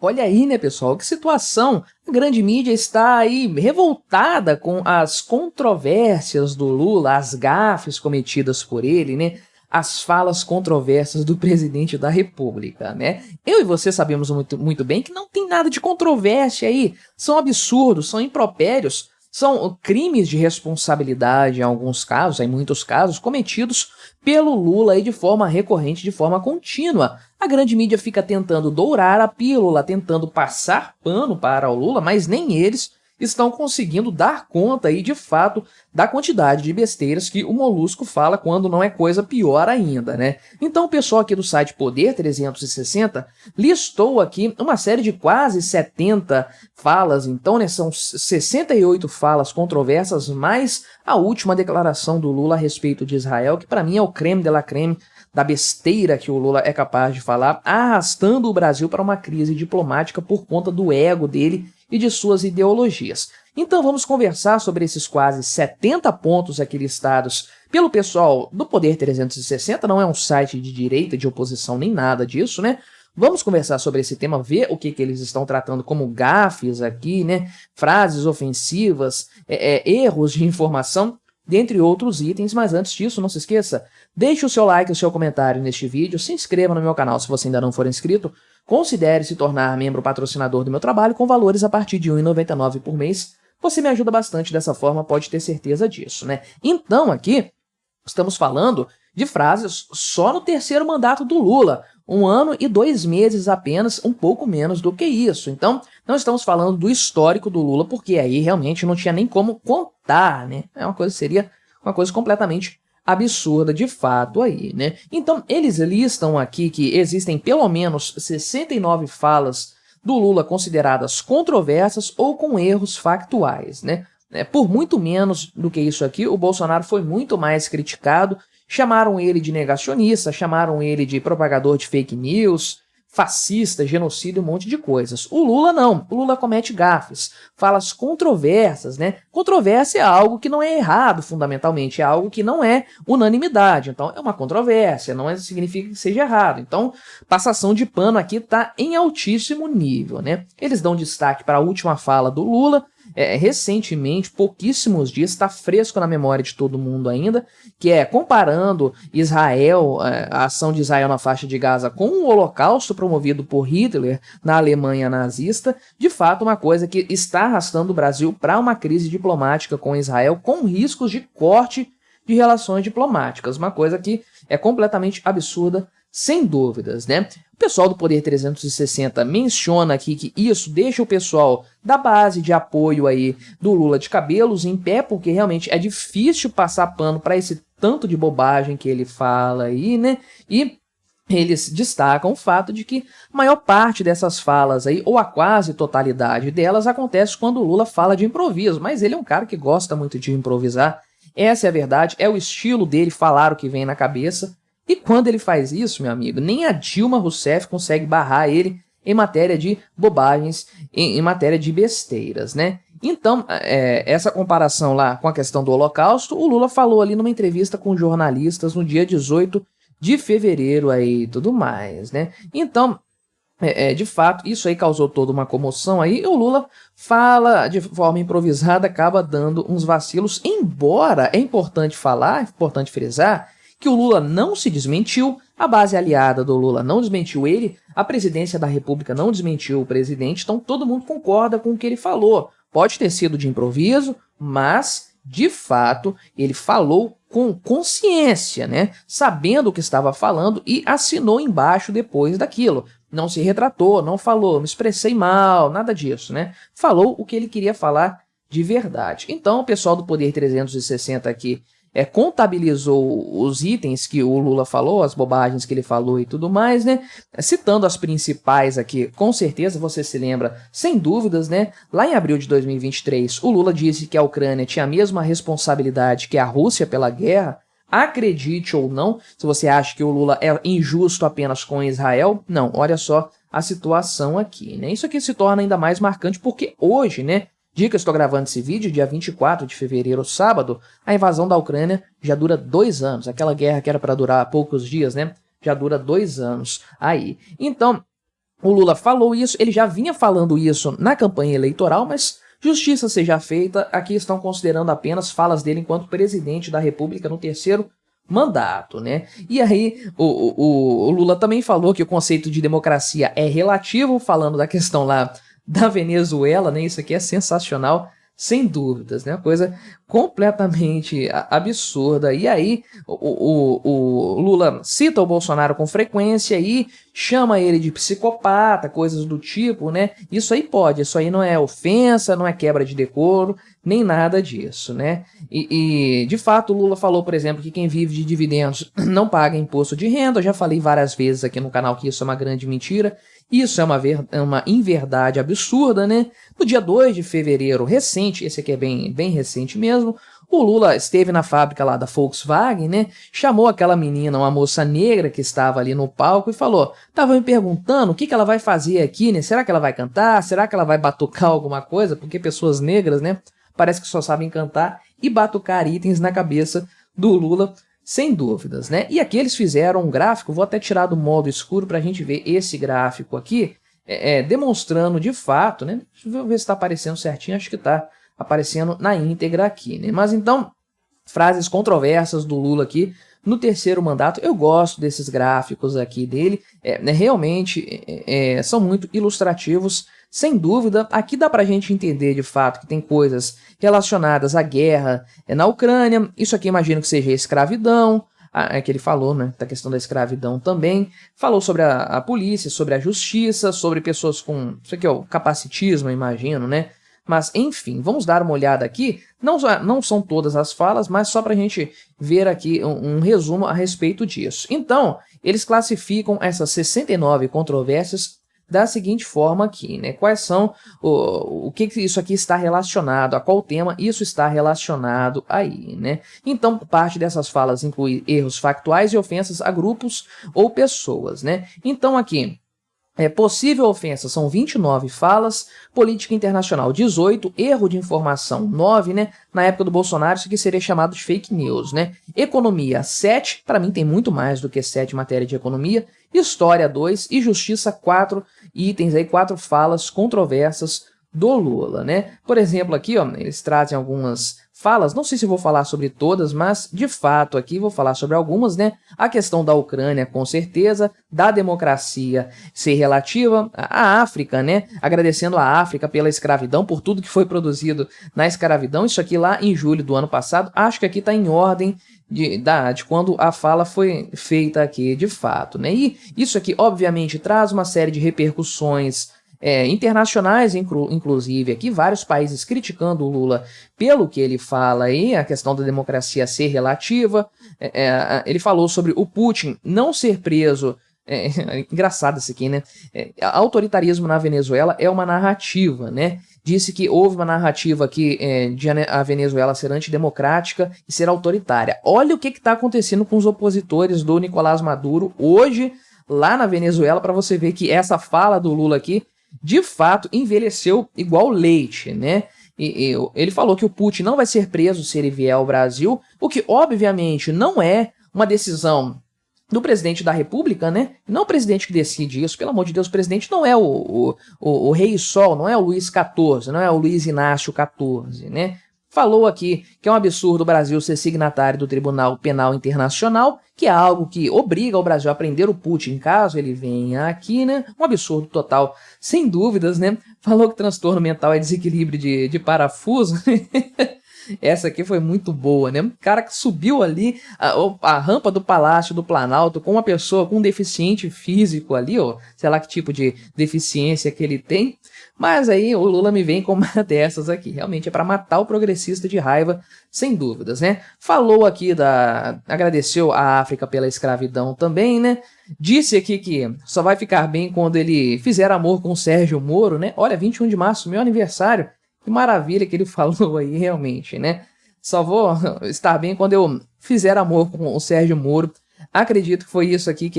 Olha aí, né, pessoal, que situação. A grande mídia está aí revoltada com as controvérsias do Lula, as gafes cometidas por ele, né? As falas controversas do presidente da República, né? Eu e você sabemos muito bem que não tem nada de controvérsia aí. São absurdos, são impropérios, são crimes de responsabilidade em alguns casos, em muitos casos, cometidos pelo Lula aí de forma recorrente, de forma contínua. A grande mídia fica tentando dourar a pílula, tentando passar pano para o Lula, mas nem eles estão conseguindo dar conta aí de fato da quantidade de besteiras que o Molusco fala, quando não é coisa pior ainda, né? Então o pessoal aqui do site Poder 360 listou aqui uma série de quase 70 falas, então, né, são 68 falas controversas, mais a última declaração do Lula a respeito de Israel, que para mim é o creme de la creme da besteira que o Lula é capaz de falar, arrastando o Brasil para uma crise diplomática por conta do ego dele e de suas ideologias. Então vamos conversar sobre esses quase 70 pontos aqui listados pelo pessoal do Poder 360, não é um site de direita, de oposição, nem nada disso, né? Vamos conversar sobre esse tema, ver o que eles estão tratando como gafes aqui, né? Frases ofensivas, erros de informação, dentre outros itens, mas antes disso, não se esqueça, deixe o seu like e o seu comentário neste vídeo, se inscreva no meu canal se você ainda não for inscrito, considere se tornar membro patrocinador do meu trabalho com valores a partir de R$ 1,99 por mês. Você me ajuda bastante dessa forma, pode ter certeza disso, né? Então aqui estamos falando de frases só no terceiro mandato do Lula, 1 ano e 2 meses apenas, um pouco menos do que isso. Então não estamos falando do histórico do Lula, porque aí realmente não tinha nem como contar, né? Seria uma coisa completamente absurda de fato aí, né? Então eles listam aqui que existem pelo menos 69 falas do Lula consideradas controversas ou com erros factuais, né? Por muito menos do que isso aqui, o Bolsonaro foi muito mais criticado, chamaram ele de negacionista, chamaram ele de propagador de fake news, fascista, genocídio, um monte de coisas. O Lula não, o Lula comete gafes, falas controversas, né? Controvérsia é algo que não é errado fundamentalmente, é algo que não é unanimidade, então é uma controvérsia, não significa que seja errado. Então, passação de pano aqui está em altíssimo nível, né? Eles dão destaque para a última fala do Lula, recentemente, pouquíssimos dias, está fresco na memória de todo mundo ainda, que é comparando Israel, a ação de Israel na faixa de Gaza com o Holocausto promovido por Hitler na Alemanha nazista, de fato uma coisa que está arrastando o Brasil para uma crise diplomática com Israel, com riscos de corte de relações diplomáticas, uma coisa que é completamente absurda, sem dúvidas, né? O pessoal do Poder 360 menciona aqui que isso deixa o pessoal da base de apoio aí do Lula de cabelos em pé, porque realmente é difícil passar pano para esse tanto de bobagem que ele fala aí, né? E eles destacam o fato de que a maior parte dessas falas aí, ou a quase totalidade delas, acontece quando o Lula fala de improviso, mas ele é um cara que gosta muito de improvisar, essa é a verdade, é o estilo dele falar o que vem na cabeça. E quando ele faz isso, meu amigo, nem a Dilma Rousseff consegue barrar ele em matéria de bobagens, em matéria de besteiras, né? Então, essa comparação lá com a questão do Holocausto, o Lula falou ali numa entrevista com jornalistas no dia 18 de fevereiro aí e tudo mais, né? Então, de fato, isso aí causou toda uma comoção aí, e o Lula fala de forma improvisada, acaba dando uns vacilos, embora é importante falar, é importante frisar, que o Lula não se desmentiu, a base aliada do Lula não desmentiu ele, a presidência da República não desmentiu o presidente, então todo mundo concorda com o que ele falou. Pode ter sido de improviso, mas, de fato, ele falou com consciência, né? Sabendo o que estava falando e assinou embaixo depois daquilo. Não se retratou, não falou, me expressei mal, nada disso, né? Falou o que ele queria falar de verdade. Então, o pessoal do Poder 360 aqui contabilizou os itens que o Lula falou, as bobagens que ele falou e tudo mais, né? Citando as principais aqui, com certeza você se lembra, sem dúvidas, né? Lá em abril de 2023, o Lula disse que a Ucrânia tinha a mesma responsabilidade que a Rússia pela guerra. Acredite ou não, se você acha que o Lula é injusto apenas com Israel, não, olha só a situação aqui, né? Isso aqui se torna ainda mais marcante porque hoje, né? Dia que eu estou gravando esse vídeo, dia 24 de fevereiro, sábado, a invasão da Ucrânia já dura 2 anos. Aquela guerra que era para durar poucos dias, né? Já dura 2 anos aí. Então, O Lula falou isso, ele já vinha falando isso na campanha eleitoral, mas justiça seja feita, aqui estão considerando apenas falas dele enquanto presidente da República no terceiro mandato, né? E aí o Lula também falou que o conceito de democracia é relativo, falando da questão lá da Venezuela, né? Isso aqui é sensacional, sem dúvidas, né? Uma coisa completamente absurda. E aí o Lula cita o Bolsonaro com frequência e chama ele de psicopata, coisas do tipo, né? Isso aí pode, isso aí não é ofensa, não é quebra de decoro, nem nada disso, né? E de fato o Lula falou, por exemplo, que quem vive de dividendos não paga imposto de renda. Eu já falei várias vezes aqui no canal que isso é uma grande mentira. Isso é uma inverdade absurda, né? No dia 2 de fevereiro, recente, esse aqui é bem recente mesmo, o Lula esteve na fábrica lá da Volkswagen, né? Chamou aquela menina, uma moça negra que estava ali no palco e falou, tava me perguntando o que ela vai fazer aqui, né? Será que ela vai cantar? Será que ela vai batucar alguma coisa? Porque pessoas negras, né? Parece que só sabem cantar e batucar itens na cabeça do Lula, sem dúvidas, né? E aqui eles fizeram um gráfico, vou até tirar do modo escuro para a gente ver esse gráfico aqui, demonstrando de fato, né? Deixa eu ver se está aparecendo certinho, acho que está aparecendo na íntegra aqui, né? Mas então, frases controversas do Lula aqui no terceiro mandato. Eu gosto desses gráficos aqui dele, né? Realmente são muito ilustrativos, sem dúvida. Aqui dá pra gente entender de fato que tem coisas relacionadas à guerra na Ucrânia. Isso aqui imagino que seja escravidão, que ele falou, né, da questão da escravidão também. Falou sobre a polícia, sobre a justiça, sobre pessoas com, isso aqui é o capacitismo, imagino, né? Mas, enfim, vamos dar uma olhada aqui. Não são todas as falas, mas só para a gente ver aqui um resumo a respeito disso. Então, eles classificam essas 69 controvérsias da seguinte forma aqui, né? Quais são, o que isso aqui está relacionado, a qual tema isso está relacionado aí, né? Então, parte dessas falas inclui erros factuais e ofensas a grupos ou pessoas, né? Então, aqui, possível ofensa são 29 falas, política internacional 18, erro de informação 9, né? Na época do Bolsonaro isso aqui seria chamado de fake news, né? Economia 7, para mim tem muito mais do que 7 em matéria de economia, história 2 e justiça 4 itens aí, 4 falas controversas do Lula, né? Por exemplo, aqui, ó, eles trazem algumas falas, não sei se vou falar sobre todas, mas de fato aqui vou falar sobre algumas, né? A questão da Ucrânia, com certeza, da democracia ser relativa à África, né? Agradecendo a África pela escravidão, por tudo que foi produzido na escravidão, isso aqui lá em julho do ano passado, acho que aqui tá em ordem de quando a fala foi feita aqui de fato, né? E isso aqui, obviamente, traz uma série de repercussões internacionais, inclusive aqui, vários países criticando o Lula pelo que ele fala aí, a questão da democracia ser relativa. Ele falou sobre o Putin não ser preso. Engraçado isso aqui, né? Autoritarismo na Venezuela é uma narrativa, né? Disse que houve uma narrativa aqui de a Venezuela ser antidemocrática e ser autoritária. Olha o que está acontecendo com os opositores do Nicolás Maduro hoje lá na Venezuela, para você ver que essa fala do Lula aqui de fato envelheceu igual leite, né? E ele falou que o Putin não vai ser preso se ele vier ao Brasil, o que obviamente não é uma decisão do presidente da República, né? Não o presidente que decide isso, pelo amor de Deus, o presidente não é o Rei Sol, não é o Luís XIV, não é o Luís Inácio XIV, né? Falou aqui que é um absurdo o Brasil ser signatário do Tribunal Penal Internacional, que é algo que obriga o Brasil a prender o Putin caso ele venha aqui, né? Um absurdo total, sem dúvidas, né? Falou que transtorno mental é desequilíbrio de parafuso. Essa aqui foi muito boa, né? O cara que subiu ali a rampa do Palácio do Planalto com uma pessoa com um deficiente físico ali, ó, sei lá que tipo de deficiência que ele tem. Mas aí o Lula me vem com uma dessas aqui. Realmente é para matar o progressista de raiva, sem dúvidas, né? Falou aqui agradeceu a África pela escravidão também, né? Disse aqui que só vai ficar bem quando ele fizer amor com o Sérgio Moro, né? Olha, 21 de março, meu aniversário. Que maravilha que ele falou aí, realmente, né? Só vou estar bem quando eu fizer amor com o Sérgio Moro. Acredito que foi isso aqui que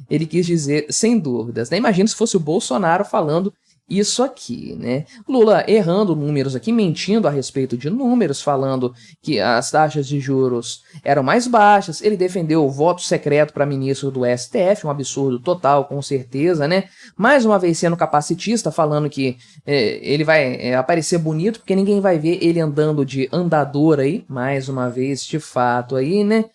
ele quis dizer, sem dúvidas, né? Imagina se fosse o Bolsonaro falando isso aqui, né? Lula errando números aqui, mentindo a respeito de números, falando que as taxas de juros eram mais baixas. Ele defendeu o voto secreto para ministro do STF, um absurdo total, com certeza, né? Mais uma vez sendo capacitista, falando que ele vai aparecer bonito, porque ninguém vai ver ele andando de andador aí, mais uma vez, de fato aí, né?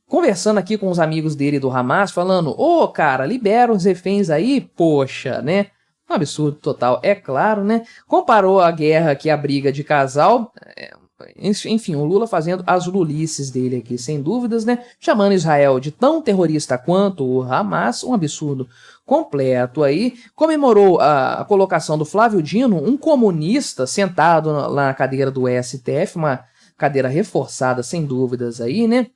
Conversando aqui com os amigos dele do Hamas, falando, ô, cara, libera os reféns aí, poxa, né? Um absurdo total, é claro, né? Comparou a guerra aqui, a briga de casal, enfim, o Lula fazendo as lulices dele aqui, sem dúvidas, né? Chamando Israel de tão terrorista quanto o Hamas, um absurdo completo aí. Comemorou a colocação do Flávio Dino, um comunista sentado lá na cadeira do STF, uma cadeira reforçada, sem dúvidas aí, né?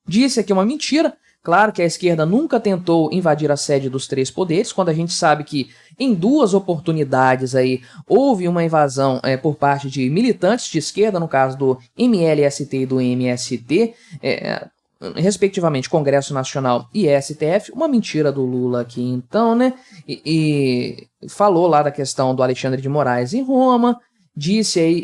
Disse aqui uma mentira. Claro que a esquerda nunca tentou invadir a sede dos três poderes, quando a gente sabe que em 2 oportunidades aí houve uma invasão por parte de militantes de esquerda, no caso do MLST e do MST, respectivamente Congresso Nacional e STF. Uma mentira do Lula aqui então, né? E falou lá da questão do Alexandre de Moraes em Roma. Disse aí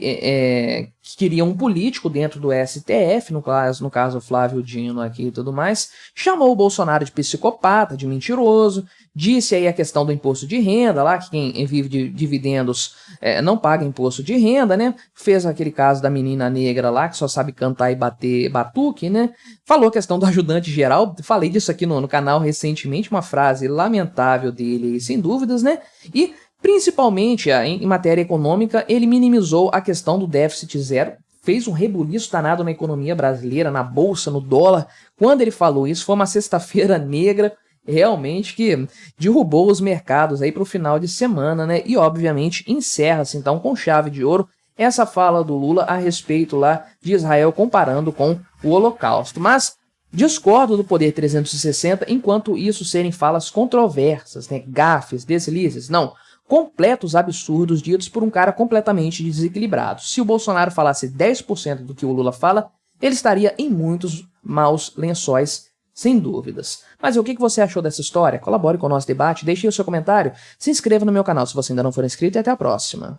que queria um político dentro do STF, no caso Flávio Dino aqui e tudo mais. Chamou o Bolsonaro de psicopata, de mentiroso. Disse aí a questão do imposto de renda, lá que quem vive de dividendos não paga imposto de renda, né? Fez aquele caso da menina negra lá, que só sabe cantar e bater batuque, né? Falou a questão do ajudante geral, falei disso aqui no canal recentemente, uma frase lamentável dele, sem dúvidas, né? E principalmente em matéria econômica, ele minimizou a questão do déficit zero, fez um rebuliço danado na economia brasileira, na bolsa, no dólar. Quando ele falou isso, foi uma sexta-feira negra, realmente, que derrubou os mercados aí para o final de semana, né? E obviamente encerra-se então com chave de ouro essa fala do Lula a respeito lá de Israel comparando com o Holocausto. Mas discordo do Poder 360 enquanto isso serem falas controversas, né? Gafes, deslizes, não. Completos absurdos ditos por um cara completamente desequilibrado. Se o Bolsonaro falasse 10% do que o Lula fala, ele estaria em muitos maus lençóis, sem dúvidas. Mas o que você achou dessa história? Colabore com o nosso debate, deixe o seu comentário, se inscreva no meu canal se você ainda não for inscrito e até a próxima.